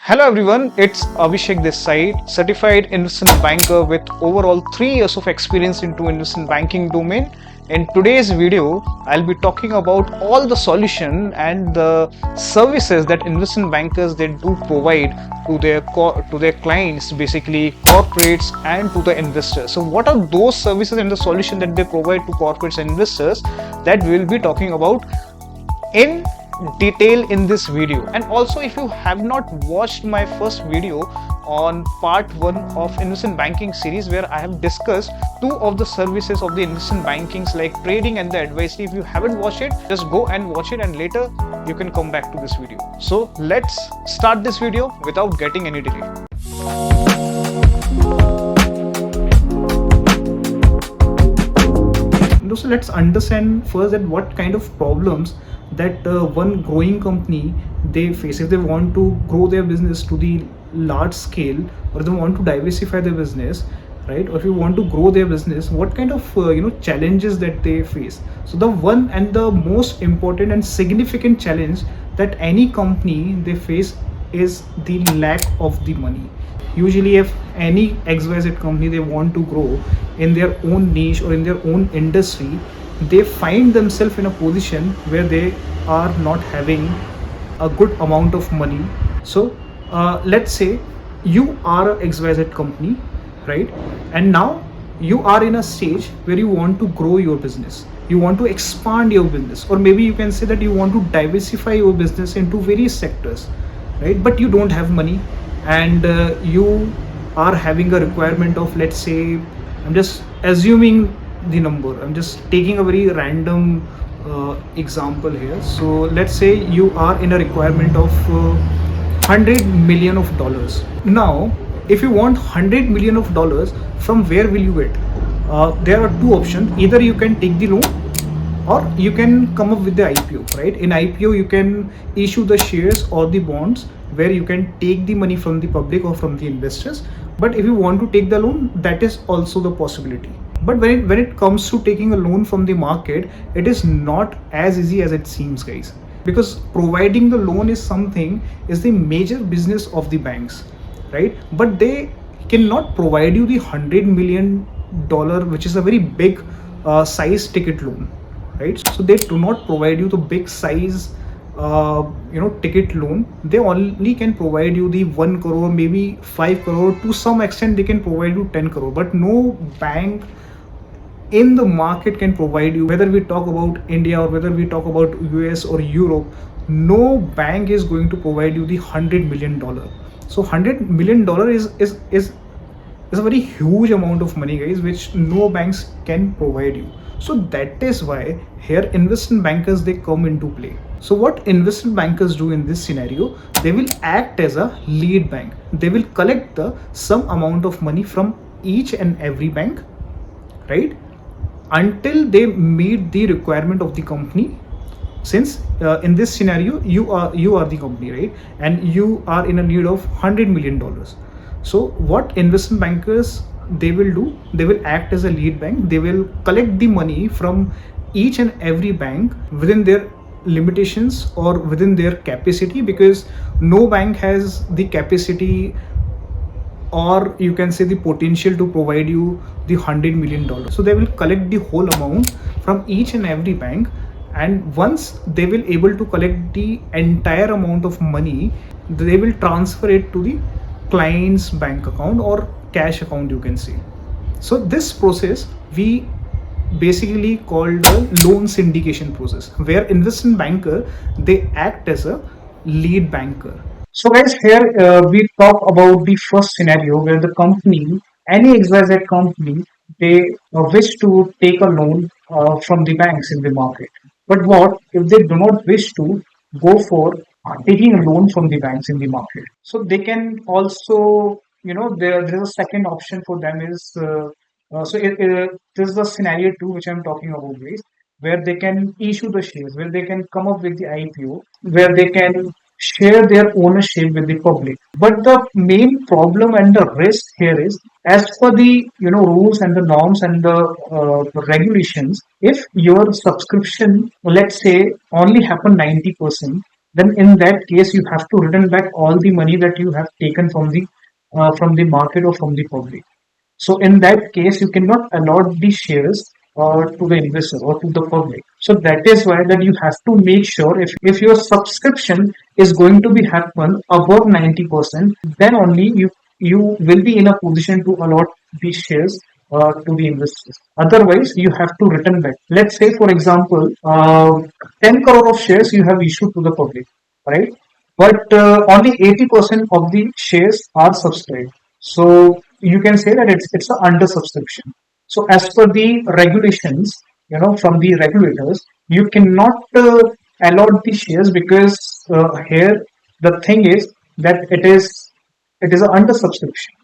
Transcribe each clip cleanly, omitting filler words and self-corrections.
Hello everyone, it's Abhishek this side, certified investment banker with overall 3 years of experience into investment banking domain. In today's video, I'll be talking about all the solution and the services that investment bankers they do provide to their clients, basically corporates and to the investors. So what are those services and the solution that they provide to corporates and investors that we'll be talking about in detail in this video. And also, if you have not watched my first video on part 1 of investment banking series, where I have discussed 2 of the services of the investment bankings like trading and the advisory, if you haven't watched it, just go and watch it and later you can come back to this video. So let's start this video without getting any delay. So let's understand first that what kind of problems that one growing company they face if they want to grow their business to the large scale, or they want to diversify their business, right? Or if you want to grow their business, what kind of challenges that they face. So the one and the most important and significant challenge that any company they face is the lack of the money. Usually if any XYZ company they want to grow in their own niche or in their own industry, they find themselves in a position where they are not having a good amount of money. So let's say you are a XYZ company, right? And now you are in a stage where you want to grow your business, you want to expand your business, or maybe you can say that you want to diversify your business into various sectors, right? But you don't have money, and you are having a requirement of, let's say, I'm just assuming the number, I'm just taking a very random example here. So let's say you are in a requirement of $100 million. Now if you want $100 million, from where will you get? There are two options: either you can take the loan or you can come up with the IPO, right? In IPO you can issue the shares or the bonds where you can take the money from the public or from the investors. But if you want to take the loan, that is also the possibility. But when it comes to taking a loan from the market, it is not as easy as it seems, guys, because providing the loan is the major business of the banks, right? But they cannot provide you the $100 million, which is a very big size ticket loan, right? So they do not provide you the big size ticket loan. They only can provide you the 1 crore, maybe 5 crore. To some extent they can provide you 10 crore, but no bank in the market can provide you, whether we talk about India or whether we talk about US or Europe, no bank is going to provide you the $100 million. So $100 million is a very huge amount of money, guys, which no banks can provide you. So that is why here investment bankers they come into play. So what investment bankers do in this scenario, they will act as a lead bank. They will collect some amount of money from each and every bank, right, until they meet the requirement of the company. Since in this scenario you are the company, right, and you are in a need of $100 million. So what investment bankers they will do, they will act as a lead bank. They will collect the money from each and every bank within their limitations or within their capacity, because no bank has the capacity, or you can say the potential, to provide you the $100 million. So they will collect the whole amount from each and every bank, and once they will able to collect the entire amount of money, they will transfer it to the client's bank account or cash account, you can say. So this process we basically called the loan syndication process, where investment banker they act as a lead banker. So guys, here we talk about the first scenario where the company, any XYZ company, they wish to take a loan from the banks in the market. But what if they do not wish to go for taking a loan from the banks in the market? So they can also, there's a second option for them is, this is the scenario 2 which I'm talking about, guys, where they can issue the shares, where they can come up with the IPO, where they can share their ownership with the public. But the main problem and the risk here is, as per the rules and the norms and the regulations, if your subscription, let's say, only happen 90%, then in that case you have to return back all the money that you have taken from the market or from the public. So in that case, you cannot allot the shares to the investor or to the public. So that is why that you have to make sure if your subscription is going to be happen above 90%, then only you will be in a position to allot these shares to the investors. Otherwise, you have to return back. Let's say, for example, 10 crore of shares you have issued to the public, right? But only 80% of the shares are subscribed. So you can say that it's an under subscription. So as per the regulations, from the regulators, you cannot allot the shares because here the thing is that it is an under subscription,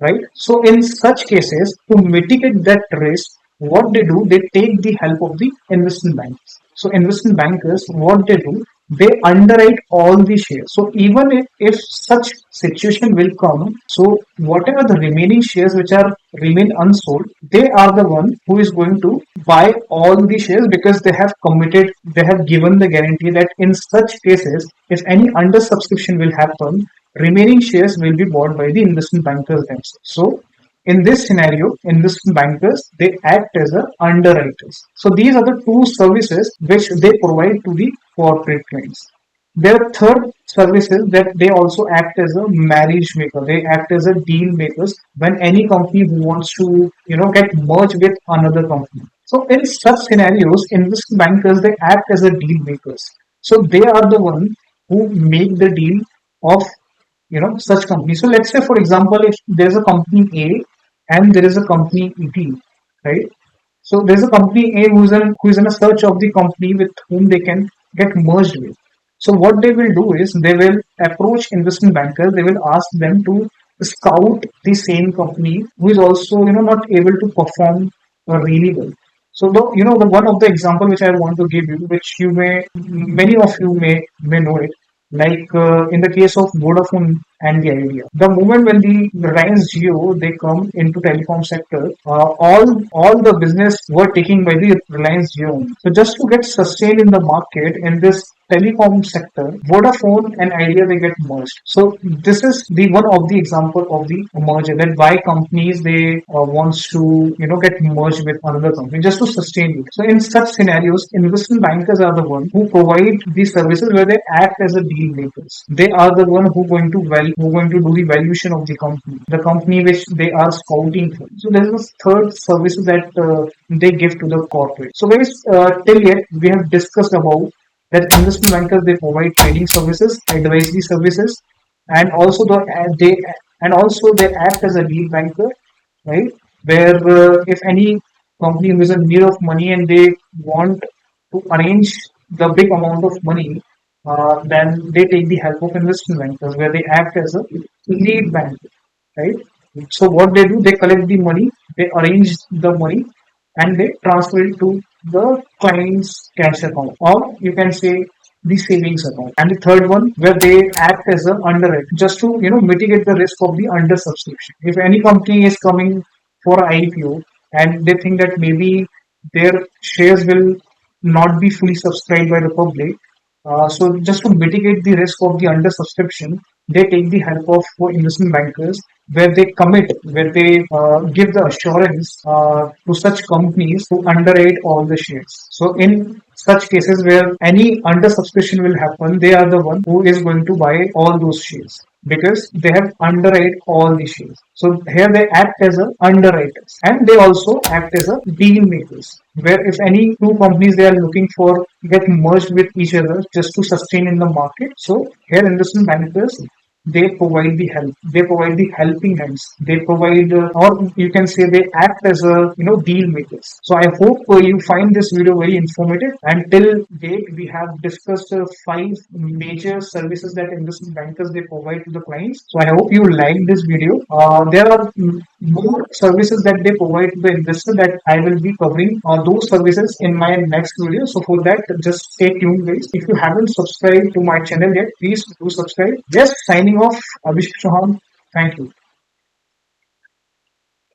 right? So in such cases, to mitigate that risk, what they do, they take the help of the investment banks. So investment bankers, what they do, they underwrite all the shares. So even if such situation will come, so whatever the remaining shares which are remain unsold, they are the one who is going to buy all the shares because they have committed, they have given the guarantee that in such cases, if any under subscription will happen, remaining shares will be bought by the investment bankers themselves. So in this scenario, investment bankers, they act as a underwriters. So these are the two services which they provide to the corporate clients. Their third service is that they also act as a marriage maker. They act as a deal makers when any company who wants to, get merged with another company. So in such scenarios, investment bankers, they act as a deal makers. So they are the one who make the deal of such companies. So let's say, for example, if there's a company A and there is a company B, right? So there's a company A who is in a search of the company with whom they can get merged with. So what they will do is they will approach investment bankers. They will ask them to scout the same company who is also not able to perform really well. So the one of the example which I want to give you, which many of you may know it, like in the case of Vodafone and the Idea. The moment when the Reliance Jio they come into telecom sector, all the business were taken by the Reliance Jio. So just to get sustained in the market in this telecom sector, Vodafone and Idea they get merged. So this is the one of the example of the merger, that why companies they wants to get merged with another company just to sustain it. So in such scenarios, investment bankers are the one who provide these services where they act as a deal makers. They are the one who going to do the valuation of the company which they are scouting for. So there is a third service that they give to the corporate. So guys, till yet we have discussed about that investment bankers they provide trading services, advisory services, and also they act as a deal banker, right? Where if any company who is in need of money and they want to arrange the big amount of money, then they take the help of investment bankers, where they act as a lead bank, right? So what they do, they collect the money, they arrange the money, and they transfer it to the client's cash account, or you can say the savings account. And the third one, where they act as an underwriter, just to mitigate the risk of the under subscription. If any company is coming for IPO and they think that maybe their shares will not be fully subscribed by the public, so just to mitigate the risk of the under subscription, they take the help of investment bankers, where they give the assurance to such companies to underwrite all the shares. So in such cases where any under subscription will happen, they are the one who is going to buy all those shares because they have underwrite all the shares. So here they act as a underwriters, and they also act as a deal makers, where if any two companies they are looking for get merged with each other just to sustain in the market. So here investment bankers they provide the help, they provide the helping hands, they provide or you can say they act as a deal makers. So I hope you find this video very informative. And till date we have discussed 5 major services that investment bankers they provide to the clients. So I hope you like this video. There are more services that they provide to the investor that I will be covering those services in my next video. So for that, just stay tuned guys. If you haven't subscribed to my channel yet, please do subscribe. Just signing off, Abhishek Chauhan. Thank you.